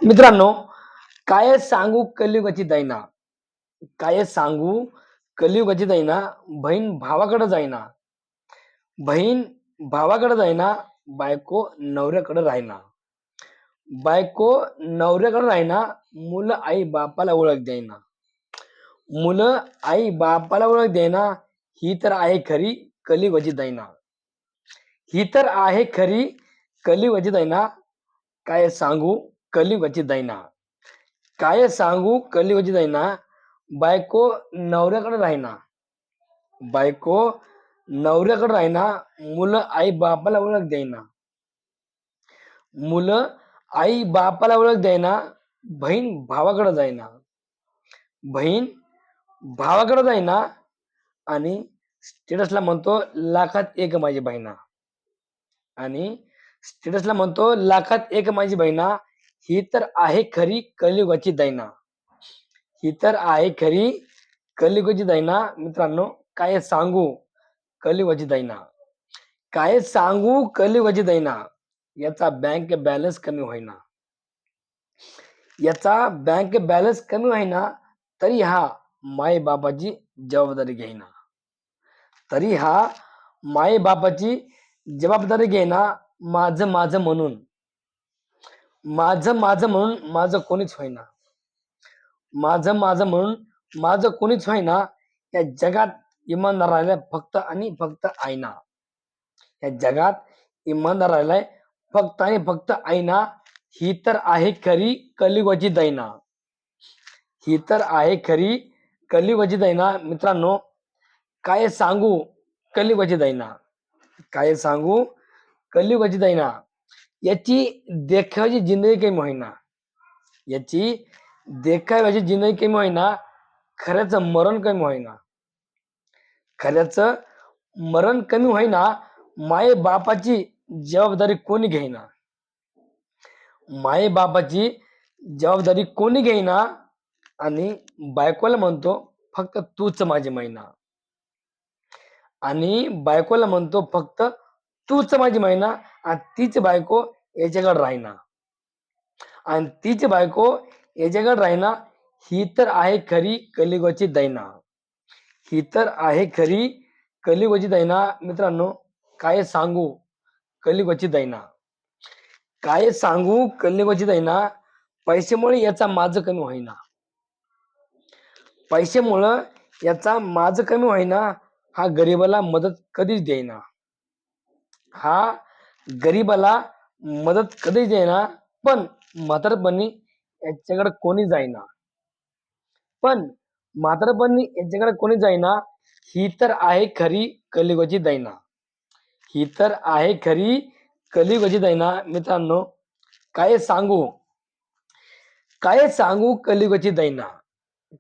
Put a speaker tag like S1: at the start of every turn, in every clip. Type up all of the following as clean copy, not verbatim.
S1: मित्रांनो, काय सांगू कलियुगाची दैना, काय सांगू कलियुगाची दैना, बहीण भावाकडे जाईना, बहीण भावाकडे जाईना, बायको नवऱ्याकडे राहीना, बायको नवऱ्याकडे राहीना, मुलं आई बापाला ओळख देईना, मुलं आई बापाला ओळख देईना, ही तर आहे खरी कलियुगाची दैना, ही तर आहे खरी कलियुगाची दैना, काय सांगू कलियुगाची दैना. काय सांगू कलियुगाची दैना, बायको नवऱ्याकडे राहीना, बायको नवऱ्याकडे राहीना, मुलं आई बापाला ओळख देईना, मुलं आई बापाला ओळख देईना, बहीण भावाकडे जाईना, बहीण भावाकडे जाईना आणि स्टेटसला म्हणतो लाखात एक माझी बहिणा, आणि स्टेटसला म्हणतो लाखात एक माझी बहिणा, ही तर आहे खरी कलियुगाची दैना, ही तर आहे खरी कलियुगाची दैना. मित्रांनो, काय सांगू कलियुगाची दैना, काय सांगू कलियुगाची दैना, याचा बँक बॅलन्स कमी होईना, याचा बँक बॅलन्स कमी होईना, तरी हा माय बापाची जबाबदारी घेईना, तरी हा माय बापाची जबाबदारी घेईना, माझं माझं म्हणून, माझं माझं म्हणून माझं कोणीच होईना, माझं माझं म्हणून माझं कोणीच होईना, या जगात इमानदार राहिलाय फक्त आणि फक्त आईना, या जगात इमानदार राहिलाय फक्त आणि फक्त आईना, ही तर आहे खरी कलियुगाची दैना, ही तर आहे खरी कलियुगाची दैना. मित्रांनो, काय सांगू कलियुगाची दैना, काय सांगू कलियुगाची दैना, याची देखाव्याची जिंदगी कमी होईना, याची देखाव्याची जिंदगी कमी होईना, खऱ्याचं मरण कमी होईना, खऱ्याचं मरण कमी होईना, माये बापाची जबाबदारी कोणी घेईना, माये बापाची जबाबदारी कोणी घेईना, आणि बायकोला म्हणतो फक्त तूच माझी मैना, आणि बायकोला म्हणतो फक्त तूच माझी मैना, आणि तीच बायको याच्याकडे राहीना, आणि तीच बायको याच्याकडे राहीना, ही तर आहे खरी कलियुगाची दैना, ही तर आहे खरी कलियुगाची दैना. मित्रांनो, काय सांगू कलियुगाची दैना, काय सांगू कलियुगाची दैना, पैशामुळे याचा माझं कमी होईना, पैशामुळं याचा माझं कमी होईना, हा गरीबाला मदत कधीच देईना, हा गरीबाला मदत कधीच देईना, पण म्हातारपणी याच्याकडे कोणी जाईना, पण म्हातारपणी याच्याकडे कोणी जाईना, ही तर आहे खरी कलियुगाची दैना, ही तर आहे खरी कलियुगाची दैना. मित्रांनो, काय सांगू, काय सांगू कलियुगाची दैना,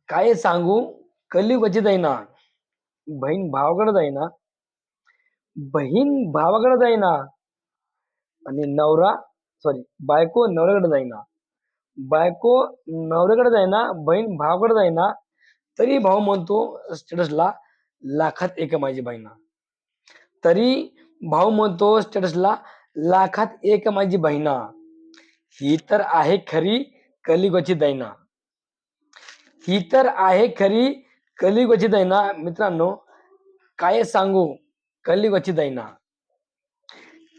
S1: काय सांगू कलियुगाची दैना, बहीण भावाकडे जाईना, बहीण भावाकडे जाईना, आणि बायको नवऱ्याकडे जाईना, बायको नवऱ्याकडे जाईना, बहीण भावाकडे जाईना, तरी भाऊ म्हणतो स्टेटसला लाखात एक माझी बहिणा, तरी भाऊ म्हणतो स्टेटसला लाखात एक माझी बहिणा, ही तर आहे खरी कलियुगाची दैना, ही तर आहे खरी कलियुगाची दैना. मित्रांनो, काय सांगू कलियुगाची दैना,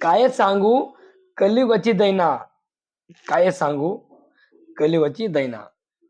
S1: काय सांगू कलियुगाची दैना, काय सांगू कलियुगाची दैना.